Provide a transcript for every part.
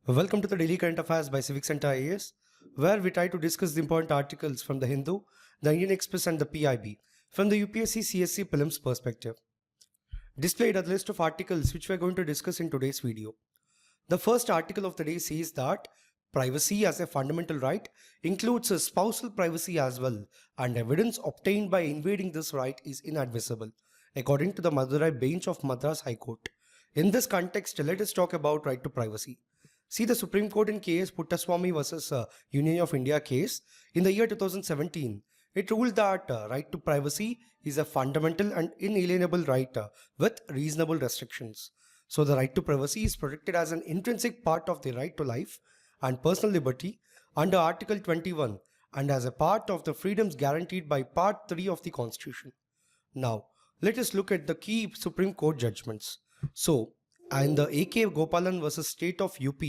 Welcome to the Daily Current Affairs by CivicCentre IAS, where we try to discuss the important articles from the Hindu, the Indian Express and the PIB from the UPSC CSC prelims perspective. Displayed are the list of articles which we are going to discuss in today's video. The first article of the day says that privacy as a fundamental right includes a spousal privacy as well, and evidence obtained by invading this right is inadmissible, according to the Madurai bench of Madras High Court. In this context, let us talk about right to privacy. See the Supreme Court in case Puttaswamy versus Union of India case in the year 2017. It ruled that right to privacy is a fundamental and inalienable right with reasonable restrictions. So the right to privacy is protected as an intrinsic part of the right to life and personal liberty under Article 21 and as a part of the freedoms guaranteed by Part 3 of the Constitution. Now, let us look at the key Supreme Court judgments. So, in the A.K. Gopalan versus State of UP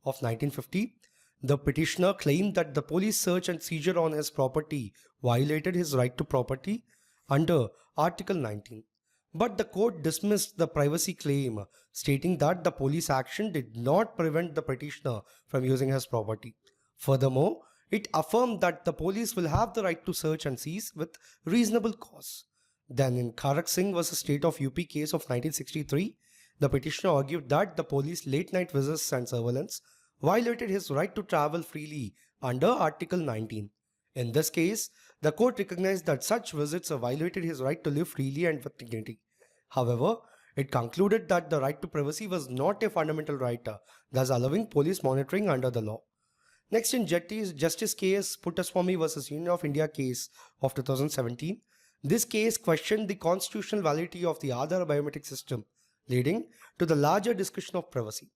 of 1950, the petitioner claimed that the police search and seizure on his property violated his right to property under Article 19. But the court dismissed the privacy claim, stating that the police action did not prevent the petitioner from using his property. Furthermore, it affirmed that the police will have the right to search and seize with reasonable cause. Then in Kharak Singh vs State of UP case of 1963, the petitioner argued that the police late night visits and surveillance violated his right to travel freely under Article 19. In this case, the court recognized that such visits violated his right to live freely and with dignity. However, it concluded that the right to privacy was not a fundamental right, thus allowing police monitoring under the law. Next in Justice K.S. Puttaswamy vs Union of India case of 2017, this case questioned the constitutional validity of the Aadhaar biometric system, leading to the larger discussion of privacy.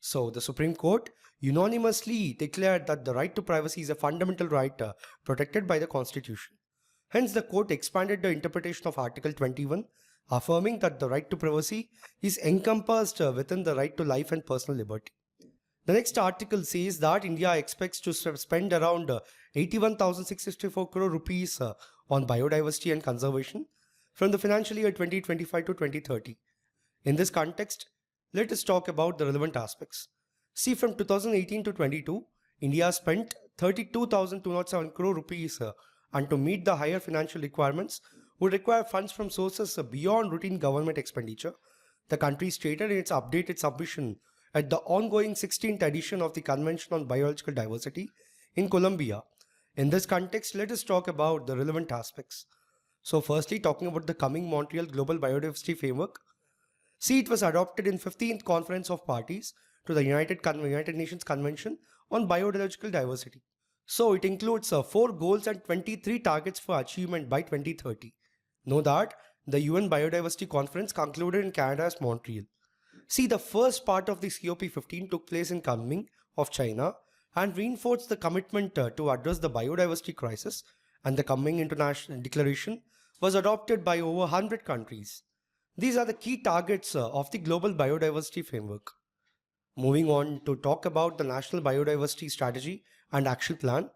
So, the Supreme Court unanimously declared that the right to privacy is a fundamental right protected by the Constitution. Hence, the court expanded the interpretation of Article 21, affirming that the right to privacy is encompassed within the right to life and personal liberty. The next article says that India expects to spend around 81,664 crore rupees on biodiversity and conservation from the financial year 2025 to 2030. In this context, let us talk about the relevant aspects. See, from 2018 to 22, India spent 32,207 crore rupees and to meet the higher financial requirements would require funds from sources beyond routine government expenditure. The country stated in its updated submission at the ongoing 16th edition of the Convention on Biological Diversity in Colombia. In this context, let us talk about the relevant aspects. So firstly, talking about the Kunming-Montreal Global Biodiversity Framework. See, it was adopted in 15th Conference of Parties to the United Nations Convention on Biological Diversity. So it includes 4 goals and 23 targets for achievement by 2030. Know that the UN Biodiversity Conference concluded in Canada's Montreal. See, the first part of the COP15 took place in Kunming of China and reinforced the commitment to address the biodiversity crisis, and the Kunming International Declaration was adopted by over 100 countries. These are the key targets of the Global Biodiversity Framework. Moving on to talk about the National Biodiversity Strategy and Action Plan.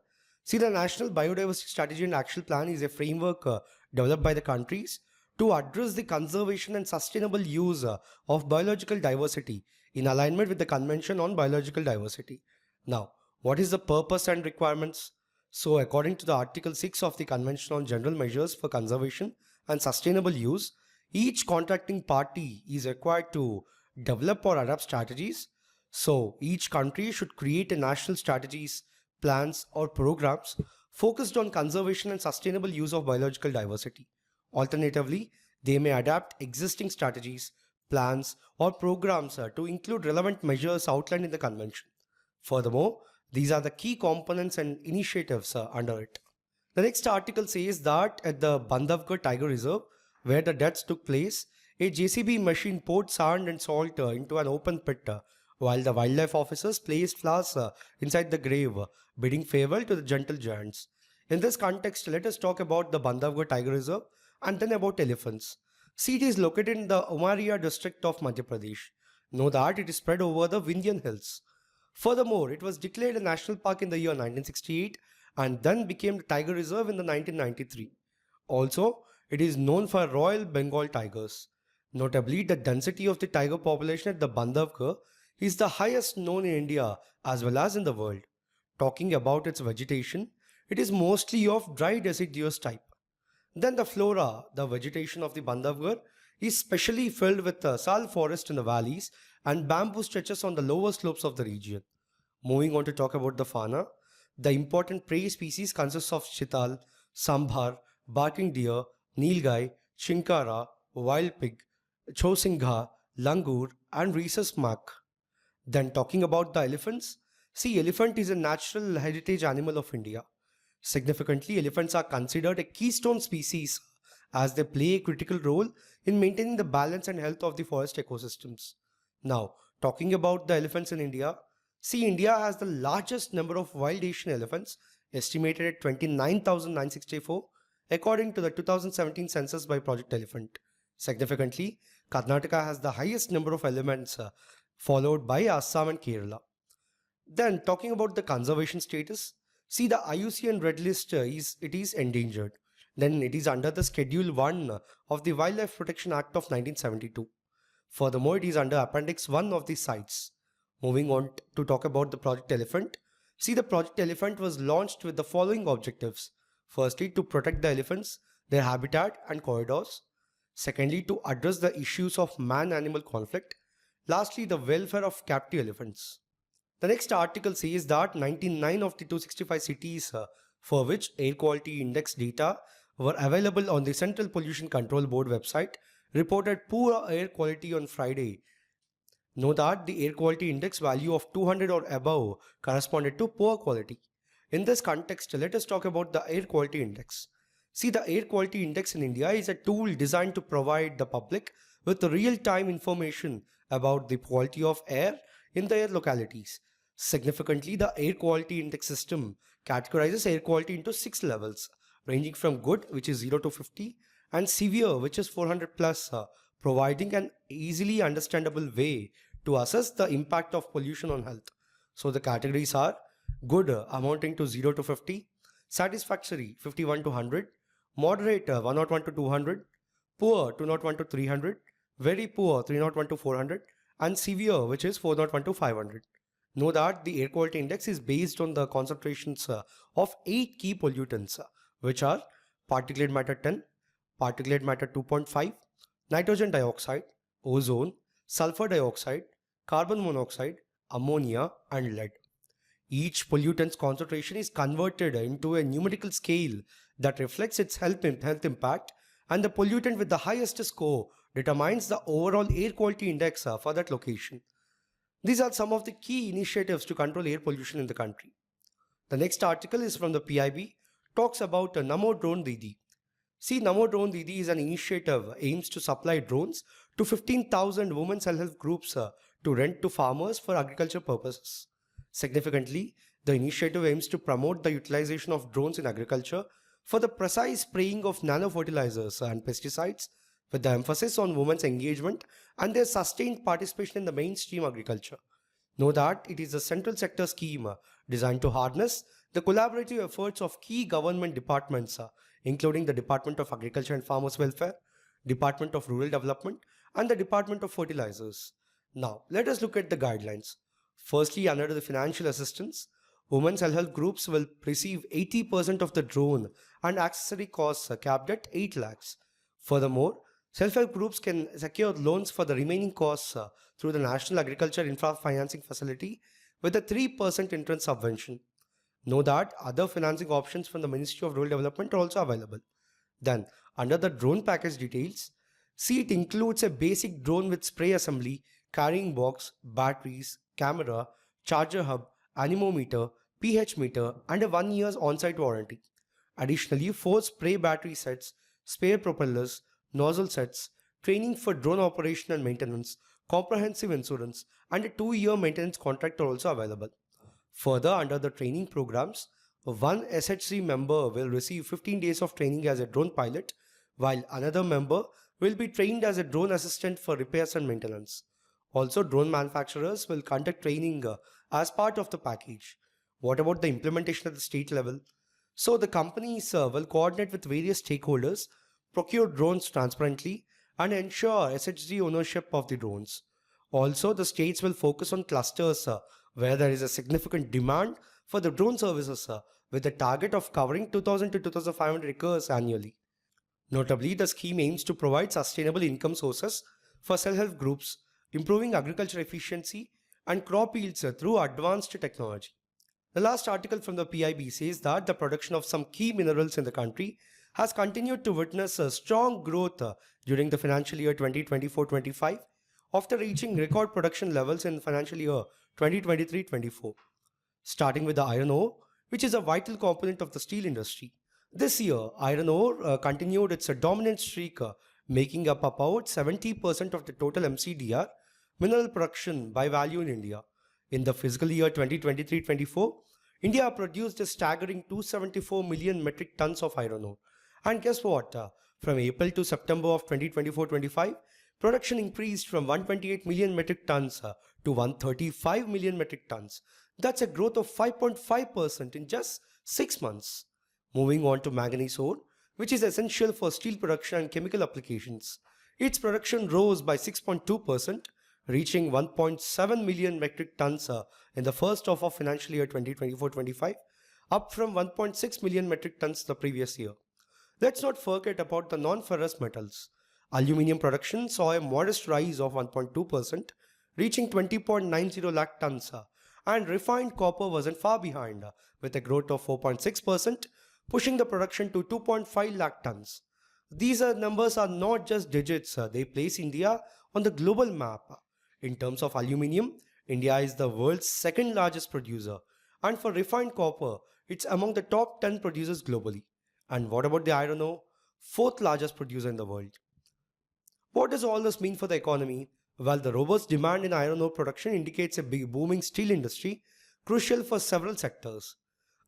See, the National Biodiversity Strategy and Action Plan is a framework developed by the countries to address the conservation and sustainable use of biological diversity in alignment with the Convention on Biological Diversity. Now, what is the purpose and requirements? So, according to the Article 6 of the Convention on General Measures for Conservation and Sustainable Use, each contracting party is required to develop or adapt strategies. So, each country should create a national strategies, plans or programs focused on conservation and sustainable use of biological diversity. Alternatively, they may adapt existing strategies, plans or programs to include relevant measures outlined in the convention. Furthermore, these are the key components and initiatives under it. The next article says that at the Bandhavgarh Tiger Reserve, where the deaths took place, a JCB machine poured sand and salt into an open pit, while the wildlife officers placed flowers inside the grave, bidding farewell to the gentle giants. In this context, let us talk about the Bandhavgarh Tiger Reserve and then about elephants. See, it is located in the Umaria district of Madhya Pradesh. Know that it is spread over the Vignan hills. Furthermore, it was declared a national park in the year 1968 and then became the Tiger Reserve in the 1993. Also, it is known for Royal Bengal tigers. Notably, the density of the tiger population at the Bandhavgarh is the highest known in India as well as in the world. Talking about its vegetation, it is mostly of dry deciduous type. Then the flora, the vegetation of the Bandhavgarh, is specially filled with sal forest in the valleys and bamboo stretches on the lower slopes of the region. Moving on to talk about the fauna, the important prey species consists of chital, sambhar, barking deer, nilgai, chinkara, wild pig, chosingha, langur, and rhesus mark. Then talking about the elephants, see, elephant is a natural heritage animal of India. Significantly, elephants are considered a keystone species as they play a critical role in maintaining the balance and health of the forest ecosystems. Now, talking about the elephants in India, see, India has the largest number of wild Asian elephants, estimated at 29,964, according to the 2017 census by Project Elephant. Significantly, Karnataka has the highest number of elephants, followed by Assam and Kerala. Then, talking about the conservation status, see, the IUCN Red List is endangered. Then it is under the Schedule 1 of the Wildlife Protection Act of 1972. Furthermore, it is under Appendix 1 of the sites. Moving on to talk about the Project Elephant. See, the Project Elephant was launched with the following objectives. Firstly, to protect the elephants, their habitat and corridors. Secondly, to address the issues of man-animal conflict. Lastly, the welfare of captive elephants. The next article says that 99 of the 265 cities for which air quality index data were available on the Central Pollution Control Board website reported poor air quality on Friday. Note that the air quality index value of 200 or above corresponded to poor quality. In this context, let us talk about the air quality index. See, the air quality index in India is a tool designed to provide the public with real-time information about the quality of air in their localities. Significantly, the air quality index system categorizes air quality into 6 levels, ranging from good, which is 0 to 50, and severe, which is 400 plus, providing an easily understandable way to assess the impact of pollution on health. So the categories are good, amounting to 0 to 50, satisfactory 51 to 100, moderate 101 to 200, poor 201 to 300, very poor 301 to 400, and severe, which is 401 to 500. Know that the air quality index is based on the concentrations of 8 key pollutants, which are particulate matter 10, particulate matter 2.5, nitrogen dioxide, ozone, sulfur dioxide, carbon monoxide, ammonia, and lead. Each pollutant's concentration is converted into a numerical scale that reflects its health impact, and the pollutant with the highest score determines the overall air quality index for that location. These are some of the key initiatives to control air pollution in the country. The next article is from the PIB, talks about NAMO Drone DIDI. See, NAMO Drone DIDI is an initiative aims to supply drones to 15,000 women self-help groups to rent to farmers for agriculture purposes. Significantly, the initiative aims to promote the utilization of drones in agriculture for the precise spraying of nano-fertilizers and pesticides, with the emphasis on women's engagement and their sustained participation in the mainstream agriculture. Know that it is a central sector scheme designed to harness the collaborative efforts of key government departments, including the Department of Agriculture and Farmers Welfare, Department of Rural Development, and the Department of Fertilizers. Now, let us look at the guidelines. Firstly, under the financial assistance, women self-help groups will receive 80% of the drone and accessory costs capped at 8 lakhs. Furthermore, self-help groups can secure loans for the remaining costs through the National Agriculture Infra Financing Facility with a 3% interest subvention. Know that other financing options from the Ministry of Rural Development are also available. Then, under the drone package details, see, it includes a basic drone with spray assembly, carrying box, batteries, camera, charger hub, anemometer, pH meter, and a 1 year's on-site warranty. Additionally, 4 spray battery sets, spare propellers, nozzle sets, training for drone operation and maintenance, comprehensive insurance, and a 2-year maintenance contract are also available. Further, under the training programs, one SHC member will receive 15 days of training as a drone pilot, while another member will be trained as a drone assistant for repairs and maintenance. Also, drone manufacturers will conduct training as part of the package. What about the implementation at the state level? So, the companies will coordinate with various stakeholders, procure drones transparently, and ensure SHG ownership of the drones. Also, the states will focus on clusters where there is a significant demand for the drone services with the target of covering 2000 to 2500 acres annually. Notably, the scheme aims to provide sustainable income sources for self-help groups, improving agriculture efficiency and crop yields through advanced technology. The last article from the PIB says that the production of some key minerals in the country has continued to witness a strong growth during the financial year 2024-25 after reaching record production levels in financial year 2023-24. Starting with the iron ore, which is a vital component of the steel industry. This year, iron ore continued its dominant streak, making up about 70% of the total MCDR mineral production by value in India. In the fiscal year 2023-24, India produced a staggering 274 million metric tons of iron ore. And guess what? From April to September of 2024-25, production increased from 128 million metric tons to 135 million metric tons. That's a growth of 5.5% in just 6 months. Moving on to manganese ore, which is essential for steel production and chemical applications. Its production rose by 6.2%, reaching 1.7 million metric tons in the first half of financial year 2024-25, up from 1.6 million metric tons the previous year. Let's not forget about the non-ferrous metals. Aluminium production saw a modest rise of 1.2%, reaching 20.90 lakh tons, and refined copper wasn't far behind, with a growth of 4.6%, pushing the production to 2.5 lakh tons. These numbers are not just digits, they place India on the global map. In terms of aluminium, India is the world's second largest producer, and for refined copper, it's among the top 10 producers globally. And what about the iron ore? Fourth largest producer in the world. What does all this mean for the economy? Well, the robust demand in iron ore production indicates a big booming steel industry, crucial for several sectors.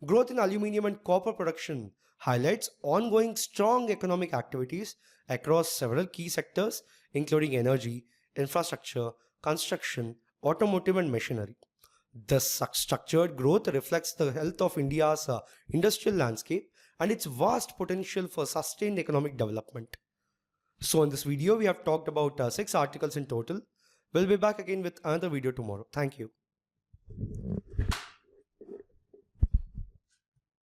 Growth in aluminium and copper production highlights ongoing strong economic activities across several key sectors, including energy, infrastructure, construction, automotive, and machinery. The structured growth reflects the health of India's industrial landscape and its vast potential for sustained economic development. So in this video, we have talked about 6 articles in total. We'll be back again with another video tomorrow. Thank you.